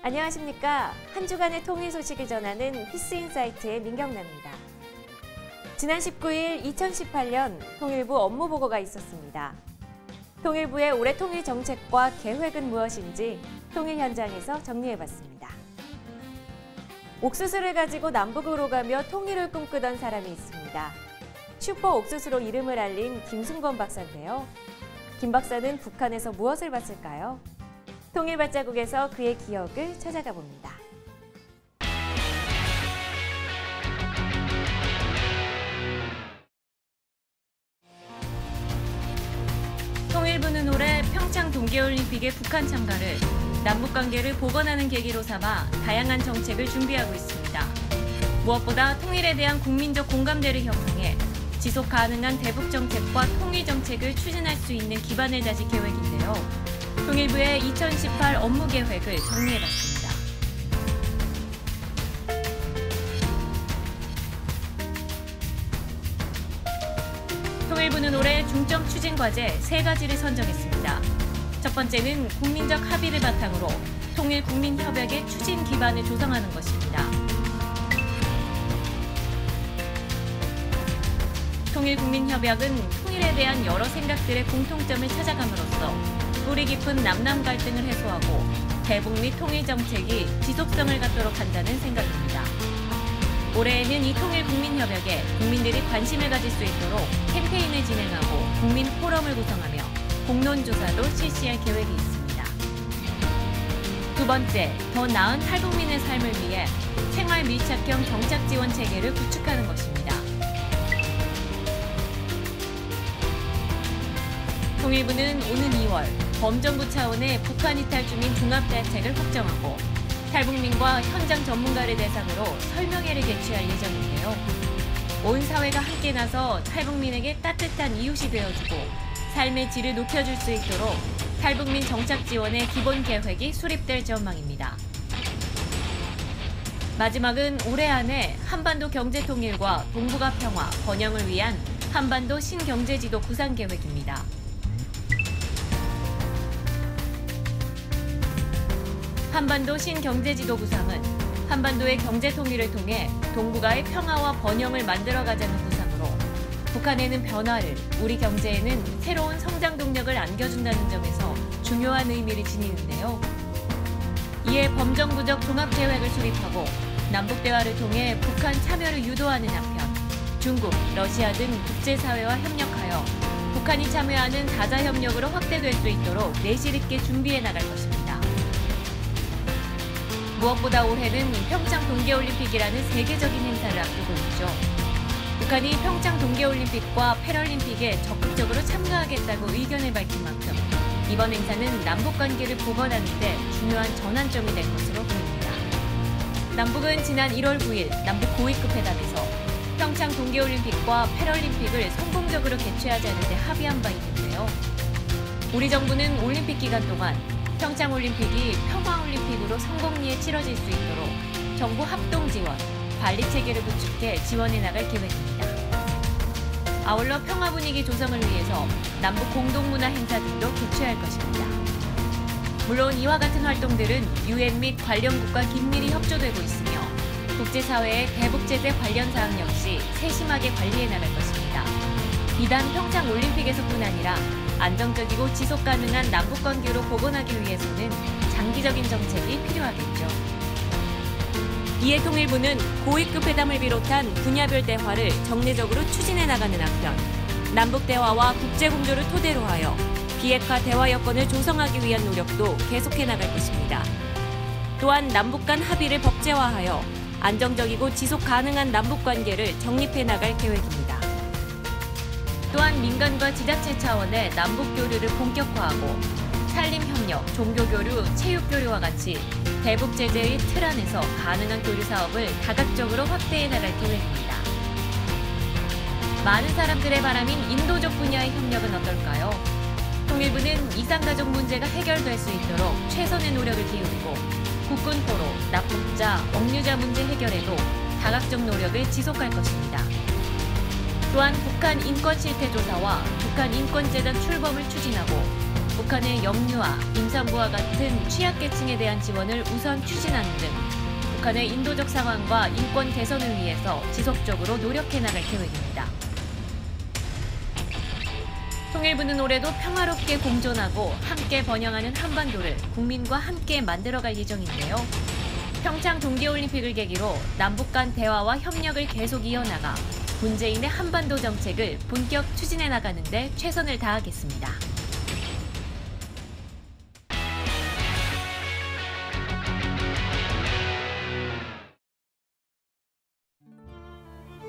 안녕하십니까. 한 주간의 통일 소식을 전하는 피스인사이트의 민경나입니다. 지난 19일 2018년 통일부 업무보고가 있었습니다. 통일부의 올해 통일 정책과 계획은 무엇인지 통일 현장에서 정리해봤습니다. 옥수수를 가지고 남북으로 가며 통일을 꿈꾸던 사람이 있습니다. 슈퍼 옥수수로 이름을 알린 김순건 박사인데요. 김 박사는 북한에서 무엇을 봤을까요? 통일 발자국에서 그의 기억을 찾아가 봅니다. 통일부는 올해 평창 동계올림픽의 북한 참가를 남북관계를 복원하는 계기로 삼아 다양한 정책을 준비하고 있습니다. 무엇보다 통일에 대한 국민적 공감대를 형성해 지속 가능한 대북 정책과 통일 정책을 추진할 수 있는 기반을 다질 계획인데요. 통일부의 2018 업무 계획을 정리해봤습니다. 통일부는 올해 중점 추진 과제 3가지를 선정했습니다. 첫 번째는 국민적 합의를 바탕으로 통일 국민협약의 추진 기반을 조성하는 것입니다. 통일국민협약은 통일에 대한 여러 생각들의 공통점을 찾아감으로써 뿌리 깊은 남남 갈등을 해소하고 대북 및 통일 정책이 지속성을 갖도록 한다는 생각입니다. 올해에는 이 통일국민협약에 국민들이 관심을 가질 수 있도록 캠페인을 진행하고 국민 포럼을 구성하며 공론조사도 실시할 계획이 있습니다. 두 번째, 더 나은 탈북민의 삶을 위해 생활 밀착형 정착 지원 체계를 구축하는 것입니다. 통일부는 오는 2월 범정부 차원의 북한 이탈 주민 종합대책을 확정하고 탈북민과 현장 전문가를 대상으로 설명회를 개최할 예정인데요. 온 사회가 함께 나서 탈북민에게 따뜻한 이웃이 되어주고 삶의 질을 높여줄 수 있도록 탈북민 정착 지원의 기본 계획이 수립될 전망입니다. 마지막은 올해 안에 한반도 경제 통일과 동북아 평화, 번영을 위한 한반도 신경제지도 구상 계획입니다. 한반도 신경제지도 구상은 한반도의 경제 통일을 통해 동북아의 평화와 번영을 만들어가자는 구상으로 북한에는 변화를, 우리 경제에는 새로운 성장 동력을 안겨준다는 점에서 중요한 의미를 지니는데요. 이에 범정부적 종합계획을 수립하고 남북대화를 통해 북한 참여를 유도하는 한편 중국, 러시아 등 국제사회와 협력하여 북한이 참여하는 다자협력으로 확대될 수 있도록 내실 있게 준비해 나갈 것입니다. 무엇보다 올해는 평창 동계올림픽이라는 세계적인 행사를 앞두고 있죠. 북한이 평창 동계올림픽과 패럴림픽에 적극적으로 참가하겠다고 의견을 밝힌 만큼 이번 행사는 남북관계를 복원하는 데 중요한 전환점이 될 것으로 보입니다. 남북은 지난 1월 9일 남북 고위급 회담에서 평창 동계올림픽과 패럴림픽을 성공적으로 개최하자는 데 합의한 바 있는데요. 우리 정부는 올림픽 기간 동안 평창올림픽이 평화올림픽으로 성공리에 치러질 수 있도록 정부 합동 지원, 관리체계를 구축해 지원해 나갈 계획입니다. 아울러 평화 분위기 조성을 위해서 남북 공동문화 행사 등도 개최할 것입니다. 물론 이와 같은 활동들은 유엔 및 관련 국가 긴밀히 협조되고 있으며 국제사회의 대북제재 관련 사항 역시 세심하게 관리해 나갈 것입니다. 비단 평창올림픽에서뿐 아니라 안정적이고 지속가능한 남북관계로 복원하기 위해서는 장기적인 정책이 필요하겠죠. 이에 통일부는 고위급 회담을 비롯한 분야별 대화를 정례적으로 추진해 나가는 한편 남북대화와 국제공조를 토대로 하여 비핵화 대화 여건을 조성하기 위한 노력도 계속해 나갈 것입니다. 또한 남북 간 합의를 법제화하여 안정적이고 지속 가능한 남북관계를 정립해 나갈 계획입니다. 또한 민간과 지자체 차원의 남북교류를 본격화하고 산림협력, 종교교류, 체육교류와 같이 대북제재의 틀 안에서 가능한 교류 사업을 다각적으로 확대해 나갈 계획입니다. 많은 사람들의 바람인 인도적 분야의 협력은 어떨까요? 통일부는 이산가족 문제가 해결될 수 있도록 최선의 노력을 기울이고 국군 포로, 납북자, 억류자 문제 해결에도 다각적 노력을 지속할 것입니다. 또한 북한 인권 실태 조사와 북한 인권재단 출범을 추진하고 북한의 영유아, 임산부와 같은 취약계층에 대한 지원을 우선 추진하는 등 북한의 인도적 상황과 인권 개선을 위해서 지속적으로 노력해 나갈 계획입니다. 통일부는 올해도 평화롭게 공존하고 함께 번영하는 한반도를 국민과 함께 만들어갈 예정인데요. 평창 동계올림픽을 계기로 남북 간 대화와 협력을 계속 이어나가 문재인의 한반도 정책을 본격 추진해 나가는 데 최선을 다하겠습니다.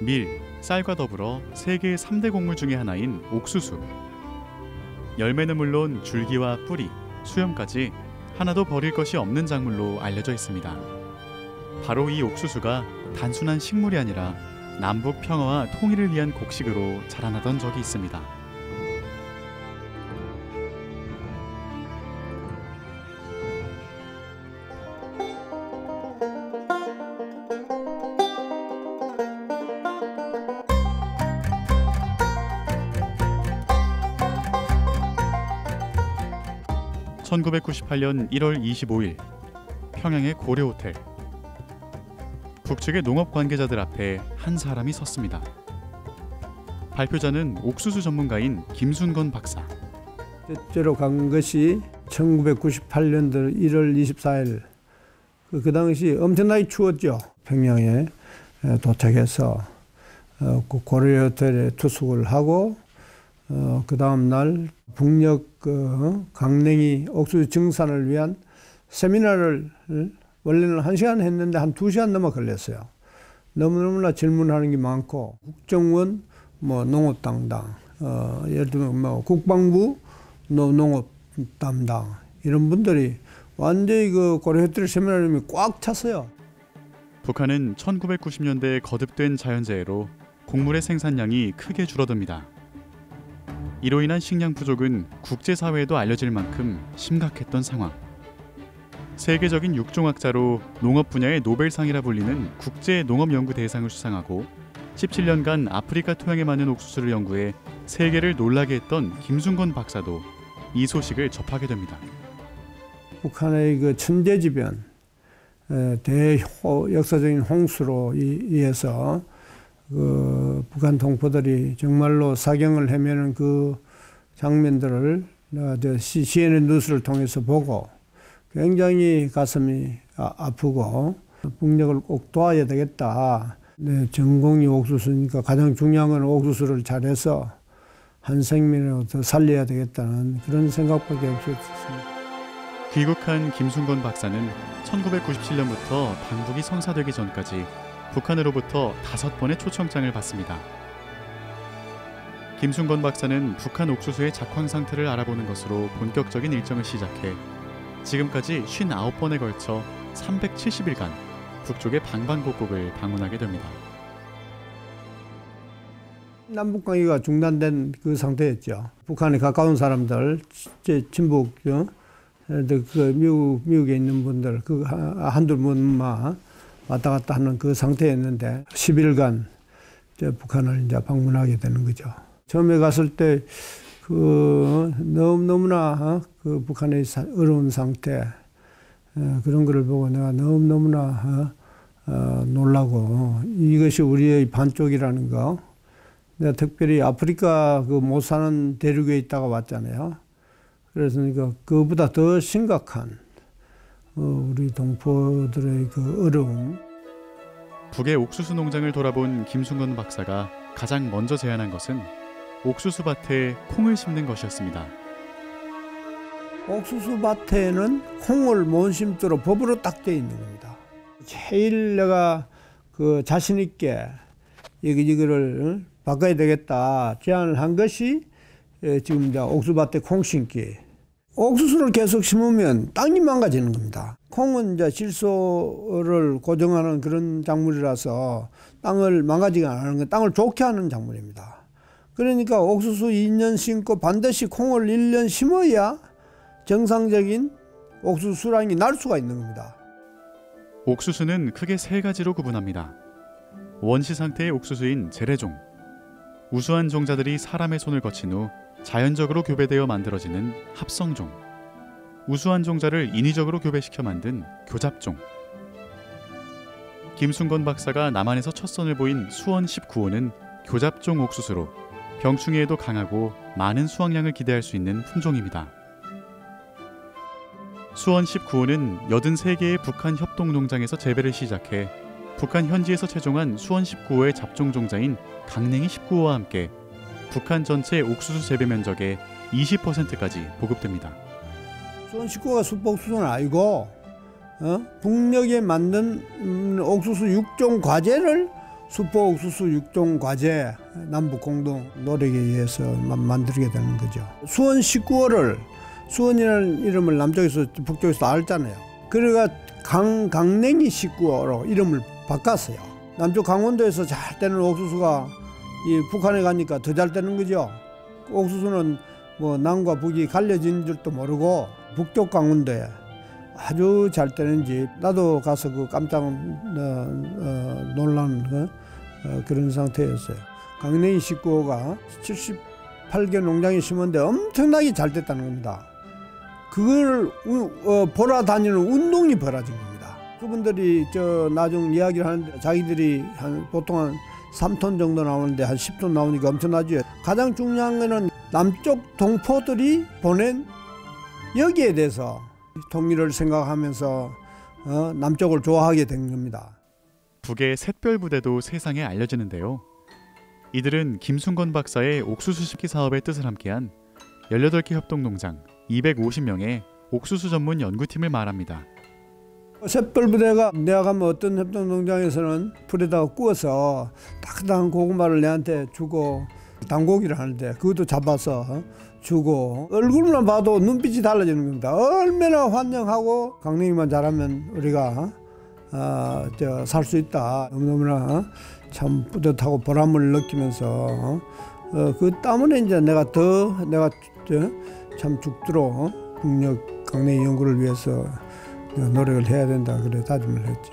밀, 쌀과 더불어 세계 3대 곡물 중의 하나인 옥수수. 열매는 물론 줄기와 뿌리, 수염까지 하나도 버릴 것이 없는 작물로 알려져 있습니다. 바로 이 옥수수가 단순한 식물이 아니라 남북 평화와 통일을 위한 곡식으로 자라나던 적이 있습니다. (1998년 1월 25일) 평양의 고려호텔. 북측의 농업 관계자들 앞에 한 사람이 섰습니다. 발표자는 옥수수 전문가인 김순건 박사. 첫째로 간 것이 1998년도 1월 24일. 그 당시 엄청나게 추웠죠. 평양에 도착해서 고려호텔에 투숙을 하고 그 다음 날 북녘 강냉이 옥수수 증산을 위한 세미나를 원래는 1시간 했는데 한 2시간 넘어 걸렸어요. 너무나 질문하는 게 많고 국정원, 농업 담당, 예를 들면 국방부 농업 담당 이런 분들이 완전히 그 고려호텔 세미나룸이 꽉 찼어요. 북한은 1990년대에 거듭된 자연재해로 곡물의 생산량이 크게 줄어듭니다. 이로 인한 식량 부족은 국제사회에도 알려질 만큼 심각했던 상황. 세계적인 육종학자로 농업 분야의 노벨상이라 불리는 국제농업연구대상을 수상하고 17년간 아프리카 토양에 많은 옥수수를 연구해 세계를 놀라게 했던 김순건 박사도 이 소식을 접하게 됩니다. 북한의 그 천재지변, 역사적인 홍수로 인해서 그 북한 동포들이 정말로 사경을 헤매는 그 장면들을 CNN 뉴스를 통해서 보고 굉장히 가슴이 아프고 북녘을 꼭 도와야 되겠다. 전공이 옥수수니까 가장 중요한 건 옥수수를 잘해서 한 생명을 더 살려야 되겠다는 그런 생각밖에 없었습니다. 귀국한 김순건 박사는 1997년부터 당북이 성사되기 전까지 북한으로부터 5번의 초청장을 받습니다. 김순건 박사는 북한 옥수수의 작황 상태를 알아보는 것으로 본격적인 일정을 시작해 지금까지 59번에 걸쳐 370일간 북쪽의 방방곡곡을 방문하게 됩니다. 남북관계가 중단된 그 상태였죠. 북한에 가까운 사람들, 친북, 미국에 있는 분들, 한두 분만 왔다 갔다 하는 그 상태였는데 10일간 북한을 이제 방문하게 되는 거죠. 처음에 갔을 때 너무나 그 북한의 어려운 상태 그런 거를 보고 내가 너무나 놀라고 이것이 우리의 반쪽이라는 거. 내가 특별히 아프리카 못 사는 대륙에 있다가 왔잖아요. 그래서 그거보다 더 심각한 우리 동포들의 그 어려움. 북의 옥수수 농장을 돌아본 김순건 박사가 가장 먼저 제안한 것은 옥수수 밭에 콩을 심는 것이었습니다. 옥수수 밭에는 콩을 못 심도록 법으로 딱 되어 있는 겁니다. 제일 내가 자신 있게 이거를 바꿔야 되겠다 제안을 한 것이 지금 이제 옥수수밭에 콩 심기. 옥수수를 계속 심으면 땅이 망가지는 겁니다. 콩은 이제 질소를 고정하는 그런 작물이라서 땅을 망가지게 안 하는 건 땅을 좋게 하는 작물입니다. 그러니까 옥수수 2년 심고 반드시 콩을 1년 심어야 정상적인 옥수수 수량이 날 수가 있는 겁니다. 옥수수는 크게 3가지로 구분합니다. 원시 상태의 옥수수인 재래종. 우수한 종자들이 사람의 손을 거친 후 자연적으로 교배되어 만들어지는 합성종, 우수한 종자를 인위적으로 교배시켜 만든 교잡종. 김순건 박사가 남한에서 첫 선을 보인 수원 19호는 교잡종 옥수수로 병충해에도 강하고 많은 수확량을 기대할 수 있는 품종입니다. 수원 19호는 83개의 북한 협동농장에서 재배를 시작해 북한 현지에서 채종한 수원 19호의 잡종 종자인 강냉이 19호와 함께 북한 전체 옥수수 재배 면적의 20%까지 보급됩니다. 수원 19호가 숲옥수수는 아니고 북녘에 만든 옥수수 6종 과제를 숲옥수수 6종 과제 남북 공동 노력에 의해서 만들게 되는 거죠. 수원 19호를 수원이라는 이름을 남쪽에서 북쪽에서 알잖아요. 그래가 강냉이 19호로 이름을 바꿨어요. 남쪽 강원도에서 잘 되는 옥수수가 이 북한에 가니까 더 잘 되는 거죠. 옥수수는 뭐 남과 북이 갈려진 줄도 모르고 북쪽 강원도에 아주 잘 되는지 나도 가서 그 깜짝 놀란 그런 상태였어요. 강냉이 19호가 78개 농장에 심었는데 엄청나게 잘 됐다는 겁니다. 그걸 보러 다니는 운동이 벌어진 겁니다. 그분들이 나중 이야기를 하는데 자기들이 보통 한 3톤 정도 나오는데 한 10톤 나오니까 엄청나죠. 가장 중요한 거는 남쪽 동포들이 보낸 여기에 대해서 통일을 생각하면서 남쪽을 좋아하게 된 겁니다. 북의 샛별 부대도 세상에 알려지는데요. 이들은 김순건 박사의 옥수수 심기 사업의 뜻을 함께한 18개 협동농장 250명의 옥수수 전문 연구팀을 말합니다. 샛별 부대가 내가 가면 어떤 협동농장에서는 불에다가 구워서 따뜻한 고구마를 내한테 주고 단고기를 하는데 그것도 잡아서 주고 얼굴만 봐도 눈빛이 달라지는 겁니다. 얼마나 환영하고 강냉이만 잘하면 우리가 살 수 있다. 너무나 참 뿌듯하고 보람을 느끼면서 그 때문에 이제 내가 참 죽도록 북녘 강냉이 연구를 위해서 노력을 해야 된다 그래 다짐을 했죠.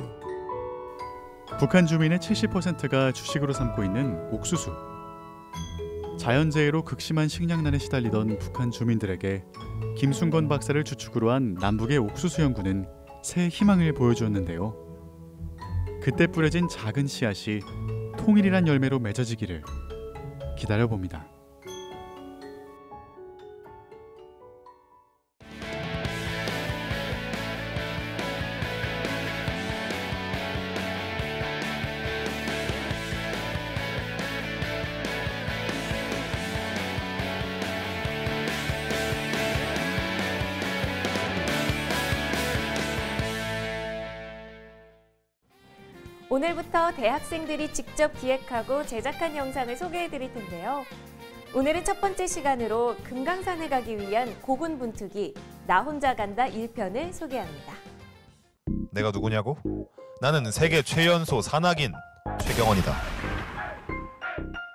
북한 주민의 70%가 주식으로 삼고 있는 옥수수. 자연재해로 극심한 식량난에 시달리던 북한 주민들에게 김순건 박사를 주축으로 한 남북의 옥수수 연구는 새 희망을 보여주었는데요. 그때 뿌려진 작은 씨앗이 통일이란 열매로 맺어지기를 기다려봅니다. 오늘부터 대학생들이 직접 기획하고 제작한 영상을 소개해드릴 텐데요. 오늘은 첫 번째 시간으로 금강산에 가기 위한 고군분투기 나 혼자 간다 1편을 소개합니다. 내가 누구냐고? 나는 세계 최연소 산악인 최경원이다.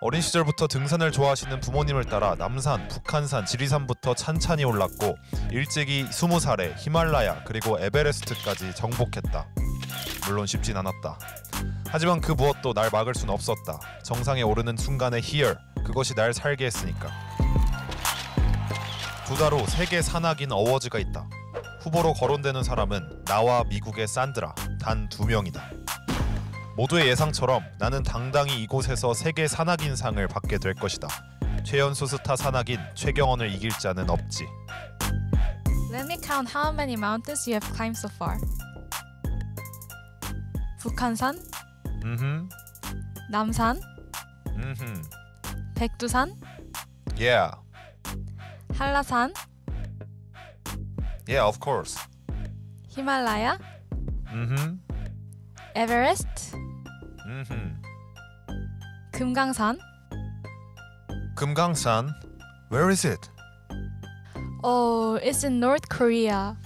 어린 시절부터 등산을 좋아하시는 부모님을 따라 남산, 북한산, 지리산부터 찬찬히 올랐고 일찍이 20살에 히말라야 그리고 에베레스트까지 정복했다. 물론 쉽진 않았다. 하지만 그 무엇도 날 막을 순 없었다. 정상에 오르는 순간의 희열, 그것이 날 살게 했으니까. 두 달 후 세계 산악인 어워즈가 있다. 후보로 거론되는 사람은 나와 미국의 산드라 단 2명이다. 모두의 예상처럼 나는 당당히 이곳에서 세계 산악인상을 받게 될 것이다. 최연소 스타 산악인 최경원을 이길 자는 없지. Let me count how many mountains you have climbed so far. 북한산, 남산, 백두산, Yeah. 한라산, Yeah, of course. 히말라야, 에베레스트, 금강산. 금강산. Where is it? Oh, it's in North Korea.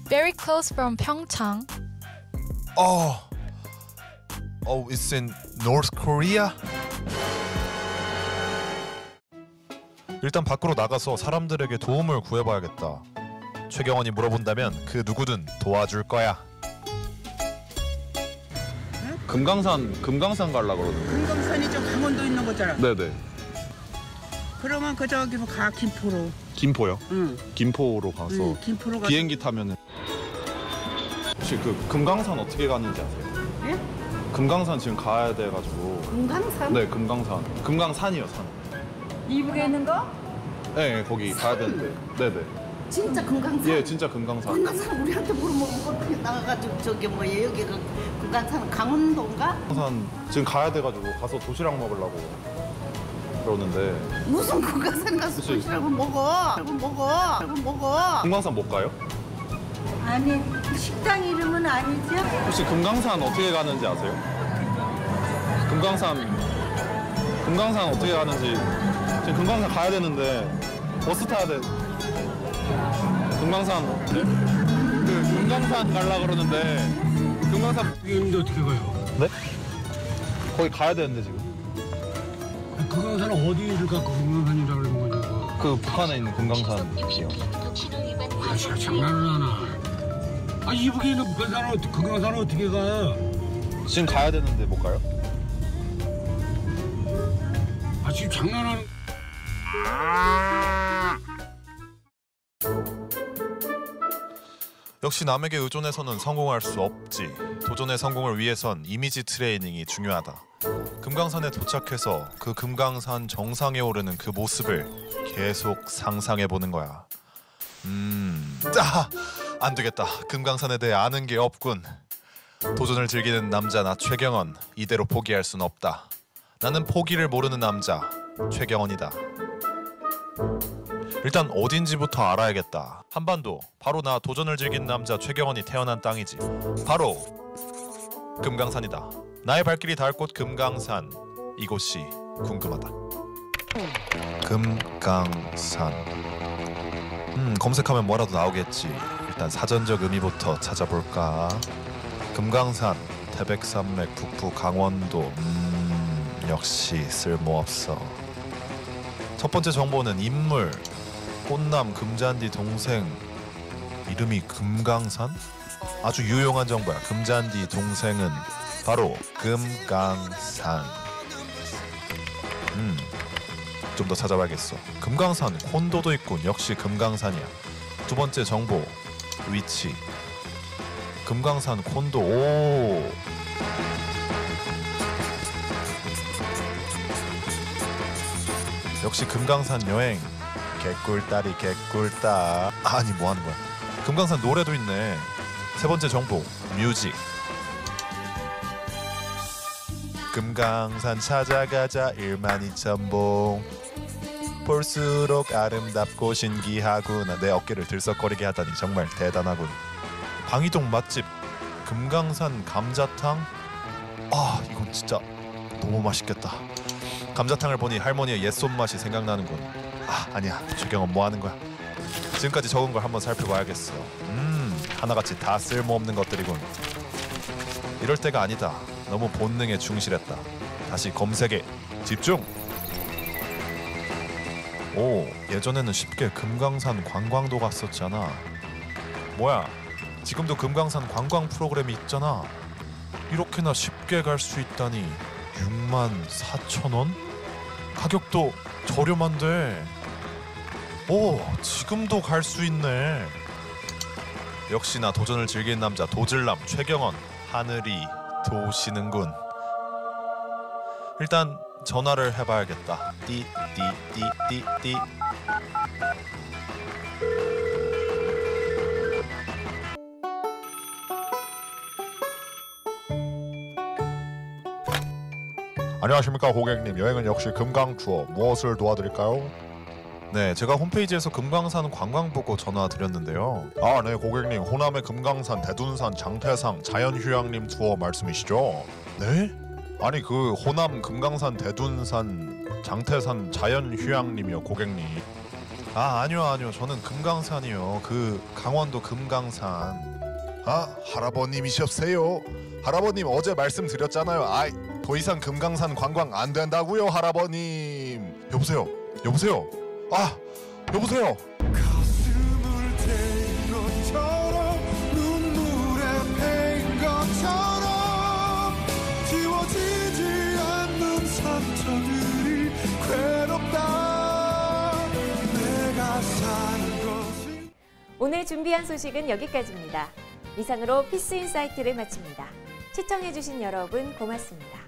Very close from Pyeongchang. Oh, it's in North Korea? 일단 밖으로 나가서 사람들에게 도움을 구해봐야겠다. 최경원이 물어본다면 그 누구든 도와줄 거야. 금강산 가려고 그러는데. 금강산이 저 강원도 있는 거잖아. 네네. 그러면 그 저기로 가 김포로. 김포요? 응. 김포로 가서 응, 김포로 가. 비행기 타면은 혹시 그 금강산 어떻게 가는지 아세요? 예? 금강산 지금 가야 돼가지고. 금강산? 네, 금강산. 금강산이요, 산. 이북에 있는 거? 네, 거기 가야 되는데. 네네. 진짜 금강산? 예, 진짜 금강산. 금강산 우리한테 물어보고 어떻게 나가가지고 저기 뭐야 여기가 금강산 강원도인가? 금강산 지금 가야 돼가지고 가서 도시락 먹으려고 그러는데. 무슨 금강산 가서 그치. 도시락을 먹어? 금강산 못 가요? 아니 식당 이름은 아니죠? 혹시 금강산 어떻게 가는지 아세요? 금강산 어떻게 가는지. 지금 금강산 가야 되는데 버스 타야 돼. 금강산 그 금강산 가려고 그러는데 금강산 있는데 어떻게 가요? 네? 거기 가야 되는데 지금. 금강산은 어디를 갖고 금강산이라고 그러는 거죠? 그 북한에 있는 금강산이요. 아저씨가 장난을 하나. 아 이북에 있는 북한산은 금강산은 어떻게 가? 지금 가야 되는데 못 가요? 아 지금 장난하는. 역시 남에게 의존해서는 성공할 수 없지. 도전의 성공을 위해선 이미지 트레이닝이 중요하다. 금강산에 도착해서 그 금강산 정상에 오르는 그 모습을 계속 상상해보는 거야. 안 되겠다. 금강산에 대해 아는 게 없군. 도전을 즐기는 남자 나 최경원, 이대로 포기할 순 없다. 나는 포기를 모르는 남자 최경원이다. 일단 어딘지부터 알아야겠다. 한반도, 바로 나 도전을 즐긴 남자 최경원이 태어난 땅이지. 바로 금강산이다. 나의 발길이 닿을 곳 금강산. 이곳이 궁금하다. 금강산. 검색하면 뭐라도 나오겠지. 일단 사전적 의미부터 찾아볼까. 금강산, 태백산맥, 북부 강원도. 역시 쓸모없어. 첫 번째 정보는 인물. 꽃남 금잔디 동생. 이름이 금강산? 아주 유용한 정보야. 금잔디 동생은 바로 금강산. 좀 더 찾아봐야겠어. 금강산 콘도도 있군. 역시 금강산이야. 두 번째 정보 위치. 금강산 콘도. 오. 역시 금강산 여행. 개꿀다리 개꿀다. 아니 뭐 하는 거야. 금강산 노래도 있네. 세 번째 정보 뮤직. 금강산 찾아가자 12,000봉. 볼수록 아름답고 신기하구나. 내 어깨를 들썩거리게 하다니 정말 대단하군. 방이동 맛집 금강산 감자탕. 아 이건 진짜 너무 맛있겠다. 감자탕을 보니 할머니의 옛 손맛이 생각나는군. 아니야 최경원 뭐 하는 거야. 지금까지 적은 걸 한번 살펴봐야겠어. 하나같이 다 쓸모없는 것들이군. 이럴 때가 아니다. 너무 본능에 충실했다. 다시 검색에 집중. 오, 예전에는 쉽게 금강산 관광도 갔었잖아. 뭐야, 지금도 금강산 관광 프로그램이 있잖아. 이렇게나 쉽게 갈 수 있다니. 64,000원? 가격도 저렴한데. 오, 지금도 갈 수 있네. 역시나 도전을 즐기는 남자 도질남 최경원. 하늘이 도시는군. 일단 전화를 해봐야겠다. 띠띠띠띠띠. 안녕하십니까 고객님. 여행은 역시 금강투어. 무엇을 도와드릴까요? 네, 제가 홈페이지에서 금강산 관광 보고 전화 드렸는데요. 아, 네 고객님. 호남의 금강산, 대둔산, 장태상, 자연휴양림 투어 말씀이시죠? 네? 아니 그 호남 금강산, 대둔산, 장태산, 자연휴양림이요 고객님. 아니요 저는 금강산이요. 그 강원도 금강산. 아 할아버님이셨어요? 할아버님 어제 말씀드렸잖아요. 더 이상 금강산 관광 안 된다고요 할아버님. 여보세요. 여보세요. 가슴을 댄 것처럼 눈물에 팬 것처럼 지워지지 않는 상처들이 괴롭다. 오늘 준비한 소식은 여기까지입니다. 이상으로 피스인사이트를 마칩니다. 시청해주신 여러분 고맙습니다.